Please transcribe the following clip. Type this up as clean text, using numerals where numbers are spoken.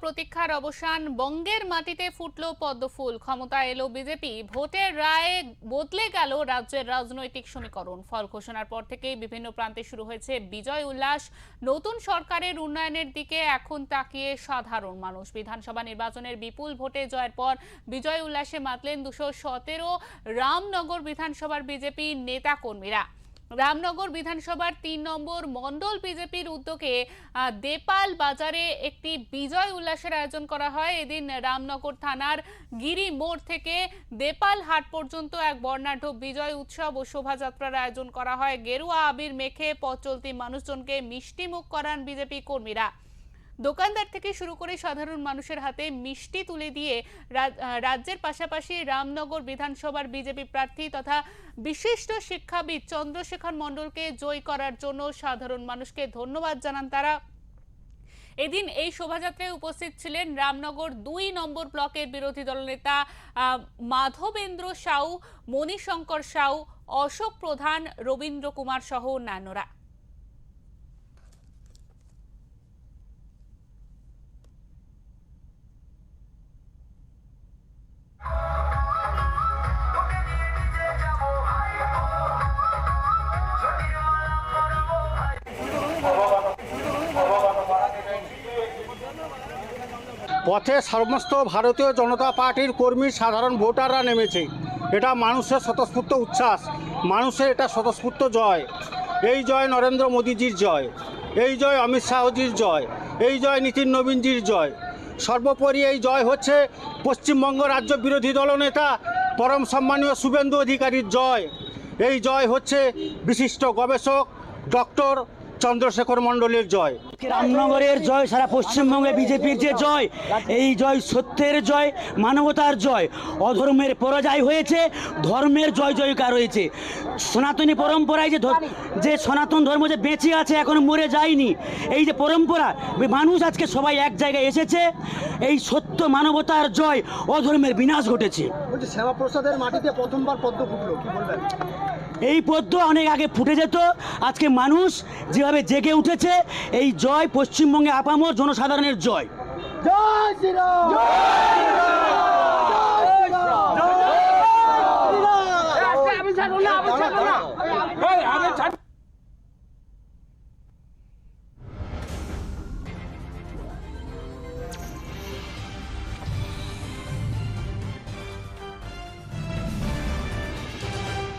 প্রতীক্ষার অবসান, বঙ্গের মাটিতে ফুটলো পদ্মফুল, ক্ষমতা এলো বিজেপি, ভোটের রায়ে বদলে গেল রাজ্যের রাজনৈতিক সমীকরণ। ফল ঘোষণার পর থেকেই বিভিন্ন প্রান্তে শুরু হয়েছে বিজয় উল্লাস। নতুন সরকারের উন্নয়নের দিকে এখন তাকিয়ে সাধারণ মানুষ। বিধানসভা নির্বাচনের বিপুল ভোটে জয়ের পর বিজয় উল্লাসে মাতলেন 217 রামনগর বিধানসভার বিজেপি নেতা কর্মীরা। রামনগর বিধানসভার 3 নম্বর মণ্ডল বিজেপির উদ্যোগে দেপাল বাজারে একটি বিজয় উল্লাসের আয়োজন করা হয়। এদিন রামনগর থানার গিরি মোড় থেকে দেপাল হাট পর্যন্ত এক বর্ণাঢ্য বিজয় উৎসব ও শোভাযাত্রার আয়োজন করা হয়। গেরুয়া আবির মেখে পথ চলতি মানুষজনকে মিষ্টিমুখ করান বিজেপি কর্মীরা। দোকানদার থেকে শুরু করে সাধারণ মানুষের হাতে মিষ্টি তুলে দিয়ে রাজ্যের পাশাপাশি রামনগর বিধানসভার বিজেপি প্রার্থী তথা বিশিষ্ট শিক্ষাবিদ চন্দ্রশেখর মণ্ডলকে জয় করার জন্য সাধারণ মানুষকে ধন্যবাদ জানান তারা। এদিন এই শোভাযাত্রায় উপস্থিত ছিলেন রামনগর 2 নম্বর ব্লকের বিরোধী দলনেতা মাধবেন্দ্র সাউ, মণিশঙ্কর সাউ, অশোক প্রধান, রবীন্দ্র কুমার সহ অন্যান্যরা। পথে সমস্ত ভারতীয় জনতা পার্টির কর্মী সাধারণ ভোটাররা নেমেছে। এটা মানুষের স্বতঃস্ফূর্ত উচ্ছ্বাস, মানুষের এটা স্বতঃস্ফূর্ত জয়। এই জয় নরেন্দ্র মোদীজির জয়, এই জয় অমিত শাহজির জয়, এই জয় নীতিন নবীনজির জয়। সর্বোপরি এই জয় হচ্ছে পশ্চিমবঙ্গ রাজ্য বিরোধী দলনেতা পরম সম্মানীয় শুভেন্দু অধিকারীর জয়। এই জয় হচ্ছে বিশিষ্ট গবেষক ডক্টর চন্দ্রশেখর মণ্ডলের জয়। রামনগরের জয়, সারা পশ্চিমবঙ্গে বিজেপির যে জয়, এই জয় সত্যের জয়, মানবতার জয়। অধর্মের পরাজয় হয়েছে, ধর্মের জয় জয়কার হয়েছে। সনাতনী পরম্পরায় যে সনাতন ধর্ম যে বেঁচে আছে, এখনো মরে যায়নি। এই যে পরম্পরা, মানুষ আজকে সবাই এক জায়গায় এসেছে, এই সত্য মানবতার জয়, অধর্মের বিনাশ ঘটেছে। শ্যামাপ্রসাদের মাটিতে প্রথমবার পদ্ম ফুটলো, কি বলবেন? এই পদ্ম অনেক আগে ফুটে যেত, আজকে মানুষ যেভাবে জেগে উঠেছে, এই জয় পশ্চিমবঙ্গে আপামর জনসাধারণের জয়। জয় শ্রীরাম।